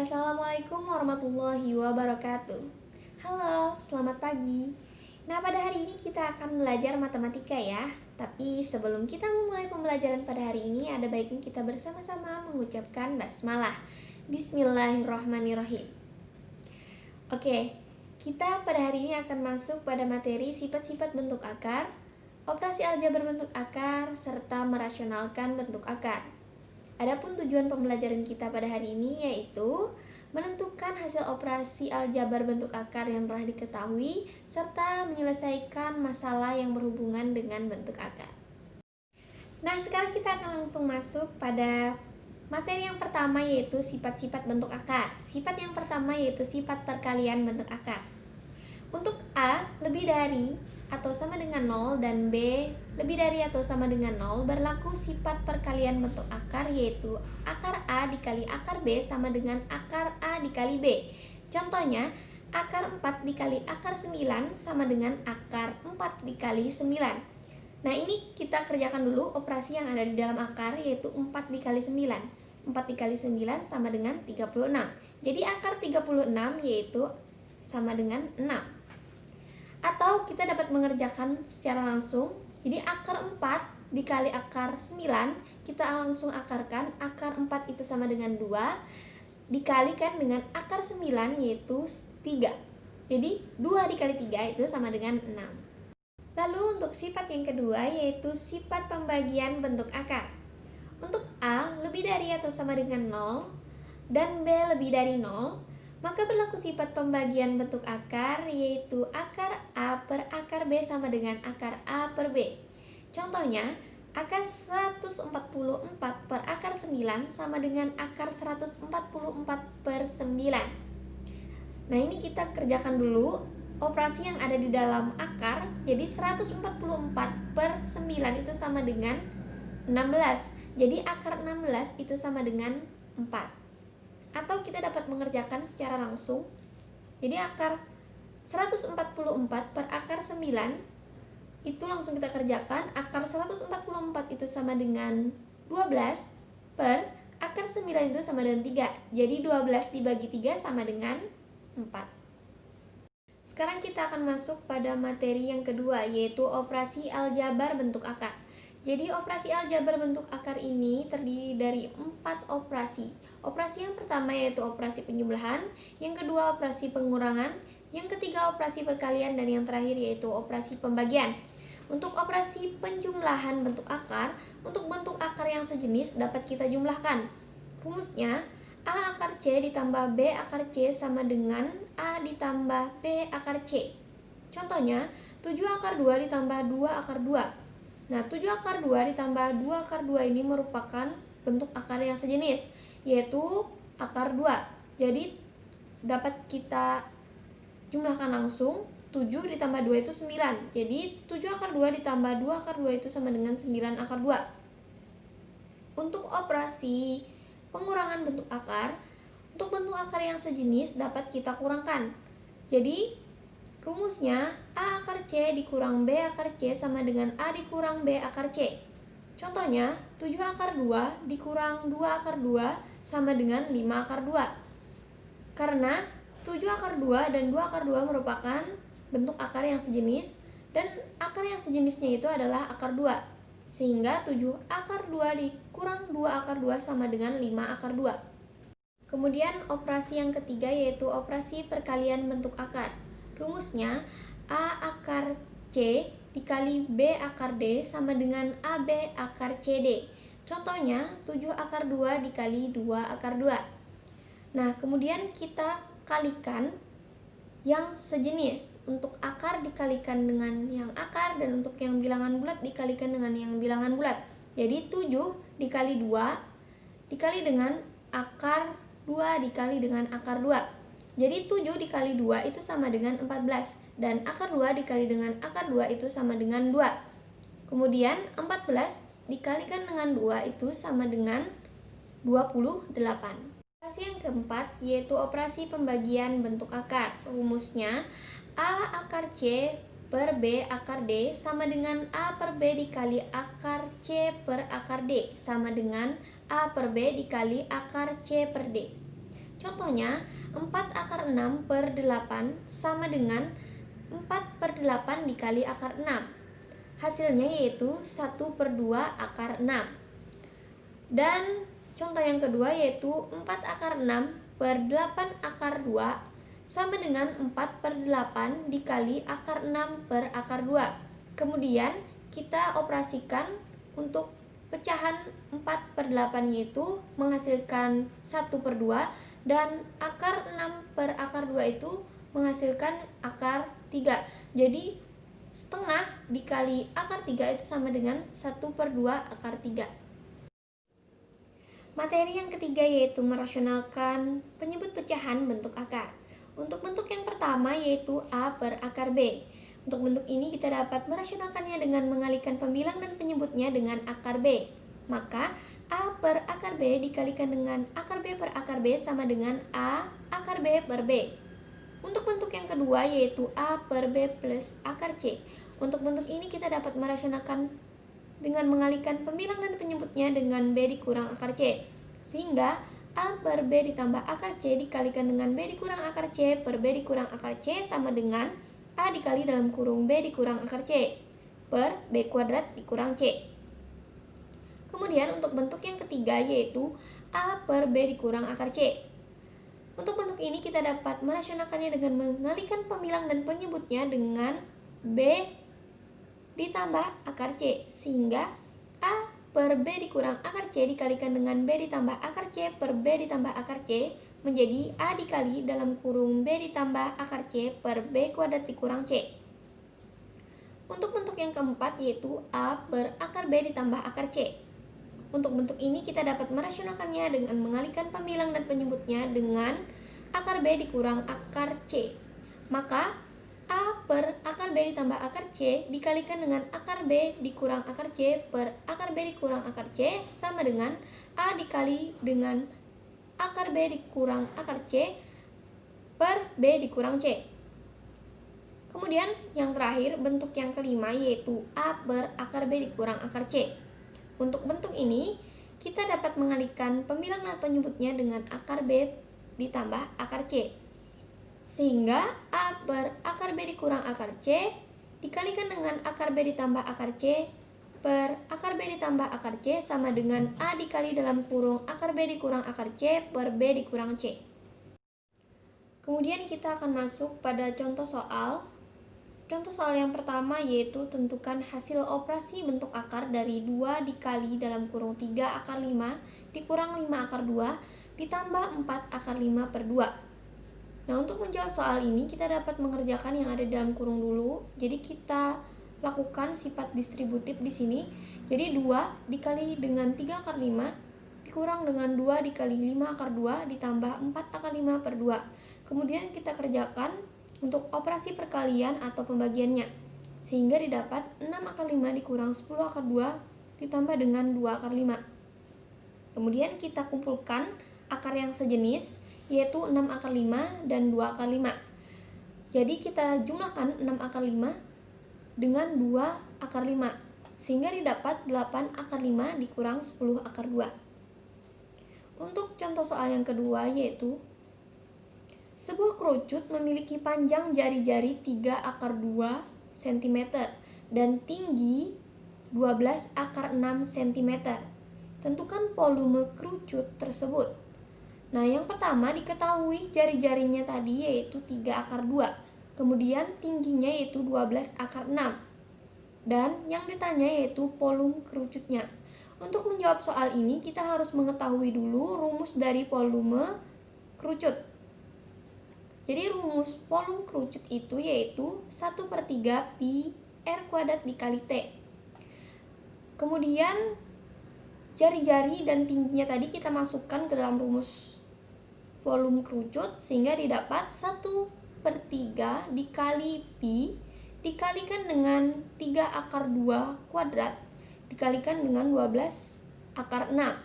Assalamualaikum warahmatullahi wabarakatuh. Halo, selamat pagi. Nah, pada hari ini kita akan belajar matematika ya. Tapi sebelum kita memulai pembelajaran pada hari ini, ada baiknya kita bersama-sama mengucapkan basmalah. Bismillahirrahmanirrahim. Oke, kita pada hari ini akan masuk pada materi sifat-sifat bentuk akar, operasi aljabar bentuk akar, serta merasionalkan bentuk akar. Adapun tujuan pembelajaran kita pada hari ini yaitu menentukan hasil operasi aljabar bentuk akar yang telah diketahui serta menyelesaikan masalah yang berhubungan dengan bentuk akar. Nah, sekarang kita akan langsung masuk pada materi yang pertama yaitu sifat-sifat bentuk akar. Sifat yang pertama yaitu sifat perkalian bentuk akar. Untuk A lebih dari atau sama dengan 0 dan B lebih dari atau sama dengan 0 berlaku sifat perkalian bentuk akar yaitu akar A dikali akar B sama dengan akar A dikali B. Contohnya, akar 4 dikali akar 9 sama dengan akar 4 dikali 9. Nah, ini kita kerjakan dulu operasi yang ada di dalam akar yaitu 4 dikali 9. 4 dikali 9 sama dengan 36. Jadi akar 36 yaitu sama dengan 6. Atau kita dapat mengerjakan secara langsung. Jadi akar 4 dikali akar 9 kita langsung akarkan. Akar 4 itu sama dengan 2 dikalikan dengan akar 9 yaitu 3. Jadi 2 dikali 3 itu sama dengan 6. Lalu untuk sifat yang kedua yaitu sifat pembagian bentuk akar. Untuk A lebih dari atau sama dengan 0 dan B lebih dari 0, maka berlaku sifat pembagian bentuk akar yaitu akar A per akar B sama dengan akar A per B. Contohnya, akar 144 per akar 9 sama dengan akar 144 per 9. Nah, ini kita kerjakan dulu operasi yang ada di dalam akar. Jadi 144 per 9 itu sama dengan 16. Jadi akar 16 itu sama dengan 4. Atau kita dapat mengerjakan secara langsung. Jadi akar 144 per akar 9 itu langsung kita kerjakan. Akar 144 itu sama dengan 12 per akar 9 itu sama dengan 3. Jadi 12 dibagi 3 sama dengan 4. Sekarang kita akan masuk pada materi yang kedua yaitu operasi aljabar bentuk akar. Jadi operasi aljabar bentuk akar ini terdiri dari 4 operasi. Operasi yang pertama yaitu operasi penjumlahan, yang kedua operasi pengurangan, yang ketiga operasi perkalian, dan yang terakhir yaitu operasi pembagian. Untuk operasi penjumlahan bentuk akar, untuk bentuk akar yang sejenis dapat kita jumlahkan. Rumusnya, A akar C ditambah B akar C sama dengan A ditambah B akar C. Contohnya, 7 akar 2 ditambah 2 akar 2. Nah, 7 akar 2 ditambah 2 akar 2 ini merupakan bentuk akar yang sejenis, yaitu akar 2. Jadi, dapat kita jumlahkan langsung. 7 ditambah 2 itu 9. Jadi, 7 akar 2 ditambah 2 akar 2 itu sama dengan 9 akar 2. Untuk operasi pengurangan bentuk akar, untuk bentuk akar yang sejenis dapat kita kurangkan. Jadi, rumusnya A akar C dikurang B akar C sama dengan A dikurang B akar C. Contohnya, 7 akar 2 dikurang 2 akar 2 sama dengan 5 akar 2. Karena 7 akar 2 dan 2 akar 2 merupakan bentuk akar yang sejenis dan akar yang sejenisnya itu adalah akar 2. Sehingga 7 akar 2 dikurang 2 akar 2 sama dengan 5 akar 2. Kemudian operasi yang ketiga yaitu operasi perkalian bentuk akar. Rumusnya A akar C dikali B akar D sama dengan AB akar CD. Contohnya 7 akar 2 dikali 2 akar 2. Nah, kemudian kita kalikan yang sejenis. Untuk akar dikalikan dengan yang akar dan untuk yang bilangan bulat dikalikan dengan yang bilangan bulat. Jadi 7 dikali 2 dikali dengan akar 2 dikali dengan akar 2. Jadi 7 dikali 2 itu sama dengan 14 dan akar 2 dikali dengan akar 2 itu sama dengan 2. Kemudian 14 dikalikan dengan 2 itu sama dengan 28. Operasi yang keempat yaitu operasi pembagian bentuk akar. Rumusnya A akar C per B akar D sama dengan A per B dikali akar C per akar D sama dengan A per B dikali akar C per D. Contohnya, 4 akar 6 per 8 sama dengan 4 per 8 dikali akar 6. Hasilnya yaitu 1 per 2 akar 6. Dan contoh yang kedua yaitu 4 akar 6 per 8 akar 2 sama dengan 4 per 8 dikali akar 6 per akar 2. Kemudian kita operasikan untuk pecahan 4 per 8 yaitu menghasilkan 1 per 2 dan akar 6 per akar 2 itu menghasilkan akar 3. Jadi setengah dikali akar 3 itu sama dengan 1 per 2 akar 3. Materi yang ketiga yaitu merasionalkan penyebut pecahan bentuk akar. Untuk bentuk yang pertama yaitu A per akar B. Untuk bentuk ini kita dapat merasionalkannya dengan mengalihkan pembilang dan penyebutnya dengan akar B. Maka A per akar B dikalikan dengan akar B per akar B sama dengan A akar B per B. Untuk bentuk yang kedua yaitu A per B plus akar C. Untuk bentuk ini kita dapat merasionalkan dengan mengalihkan pembilang dan penyebutnya dengan B dikurang akar C. Sehingga A per B ditambah akar C dikalikan dengan B dikurang akar C per B dikurang akar C sama dengan A dikali dalam kurung B dikurang akar C per B kuadrat dikurang C. Kemudian untuk bentuk yang ketiga yaitu A per B dikurang akar C. Untuk bentuk ini kita dapat merasionalkannya dengan mengalihkan pembilang dan penyebutnya dengan B ditambah akar C. Sehingga A per B dikurang akar C dikalikan dengan B ditambah akar C per B ditambah akar C menjadi A dikali dalam kurung B ditambah akar C per B kuadrat dikurang C. Untuk bentuk yang keempat yaitu A per akar B ditambah akar C. Untuk bentuk ini kita dapat merasionalkannya dengan mengalihkan pembilang dan penyebutnya dengan akar B dikurang akar C. Maka A per akar B ditambah akar C dikalikan dengan akar B dikurang akar C per akar B dikurang akar C sama dengan A dikali dengan akar B dikurang akar C per B dikurang C. Kemudian yang terakhir bentuk yang kelima yaitu A per akar B dikurang akar C. Untuk bentuk ini kita dapat mengalihkan pembilang dan penyebutnya dengan akar B ditambah akar C. Sehingga A per akar B dikurang akar C dikalikan dengan akar B ditambah akar C per akar B ditambah akar C sama dengan A dikali dalam kurung akar B dikurang akar C per B dikurang C. Kemudian kita akan masuk pada contoh soal. Contoh soal yang pertama yaitu tentukan hasil operasi bentuk akar dari 2 dikali dalam kurung 3 akar 5 dikurang 5 akar 2 ditambah 4 akar 5 per 2. Nah, untuk menjawab soal ini kita dapat mengerjakan yang ada dalam kurung dulu. Jadi kita lakukan sifat distributif di sini. Jadi 2 dikali dengan 3 akar 5 dikurang dengan 2 dikali 5 akar 2 ditambah 4 akar 5 per 2. Kemudian kita kerjakan untuk operasi perkalian atau pembagiannya. Sehingga didapat 6 akar 5 dikurang 10 akar 2 ditambah dengan 2 akar 5. Kemudian kita kumpulkan akar yang sejenis yaitu 6 akar 5 dan 2 akar 5. Jadi kita jumlahkan 6 akar 5 dengan 2 akar 5 sehingga didapat 8 akar 5 dikurang 10 akar 2. Untuk contoh soal yang kedua yaitu sebuah kerucut memiliki panjang jari-jari 3 akar 2 cm dan tinggi 12 akar 6 cm. Tentukan volume kerucut tersebut. Nah, yang pertama diketahui jari-jarinya tadi yaitu 3 akar 2. Kemudian tingginya yaitu 12 akar 6. Dan yang ditanya yaitu volume kerucutnya. Untuk menjawab soal ini kita harus mengetahui dulu rumus dari volume kerucut. Jadi rumus volume kerucut itu yaitu 1/3 pi R kuadrat dikali T. Kemudian jari-jari dan tingginya tadi kita masukkan ke dalam rumus volume kerucut sehingga didapat 1/3 dikali pi dikalikan dengan 3 akar 2 kuadrat dikalikan dengan 12 akar 6.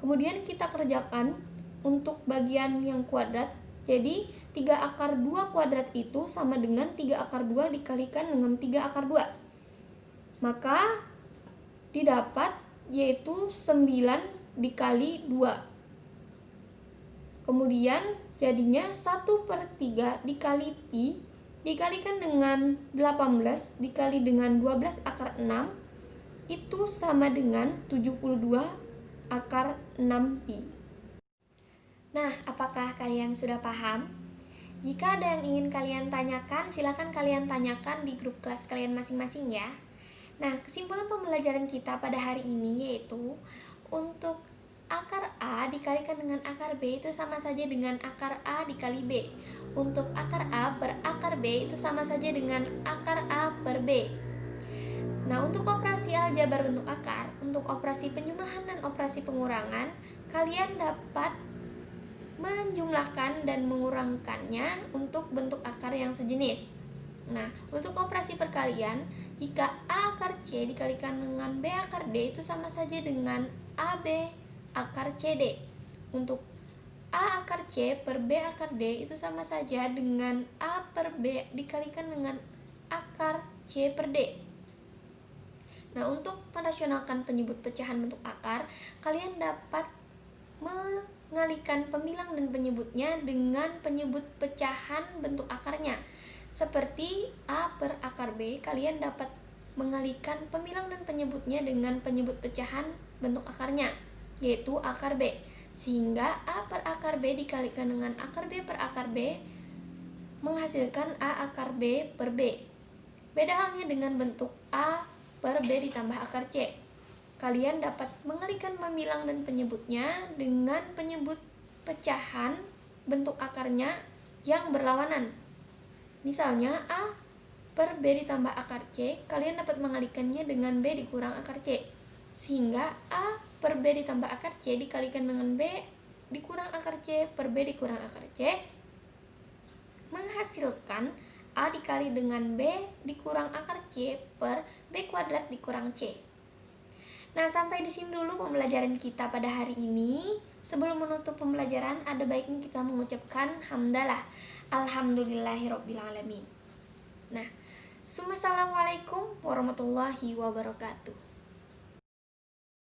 Kemudian kita kerjakan untuk bagian yang kuadrat. Jadi 3 akar 2 kuadrat itu sama dengan 3 akar 2 dikalikan dengan 3 akar 2. Maka didapat yaitu 9 dikali 2. Kemudian jadinya 1/3 dikali pi dikalikan dengan 18 dikali dengan 12 akar 6 itu sama dengan 72 akar 6 pi. Nah, apakah kalian sudah paham? Jika ada yang ingin kalian tanyakan, silakan kalian tanyakan di grup kelas kalian masing-masing ya. Nah, kesimpulan pembelajaran kita pada hari ini yaitu untuk akar A dikalikan dengan akar B itu sama saja dengan akar A dikali B. Untuk akar A per akar B itu sama saja dengan akar A per B. Nah, untuk operasi aljabar bentuk akar, untuk operasi penjumlahan dan operasi pengurangan, kalian dapat menjumlahkan dan mengurangkannya untuk bentuk akar yang sejenis. Nah, untuk operasi perkalian, jika A akar C dikalikan dengan B akar D itu sama saja dengan AB akar CD. Untuk A akar C per B akar D itu sama saja dengan A per B dikalikan dengan akar C per D. Nah, untuk merasionalkan penyebut pecahan bentuk akar, kalian dapat mengalihkan pemilang dan penyebutnya dengan penyebut pecahan bentuk akarnya. Seperti A per akar B, kalian dapat mengalihkan pemilang dan penyebutnya dengan penyebut pecahan bentuk akarnya, yaitu akar B. Sehingga A per akar B dikalikan dengan akar B per akar B menghasilkan A akar B per B. Beda halnya dengan bentuk A per B ditambah akar C. Kalian dapat mengalihkan pemilang dan penyebutnya dengan penyebut pecahan bentuk akarnya yang berlawanan. Misalnya A per B ditambah akar C, kalian dapat mengalihkannya dengan B dikurang akar C. Sehingga A per B ditambah akar C dikalikan dengan B dikurang akar C per B dikurang akar C menghasilkan A dikali dengan B dikurang akar C per B kuadrat dikurang C. Nah, sampai di sini dulu pembelajaran kita pada hari ini. Sebelum menutup pembelajaran, ada baiknya kita mengucapkan hamdalah. Alhamdulillahirobbilalamin. Nah, assalamualaikum warahmatullahi wabarakatuh.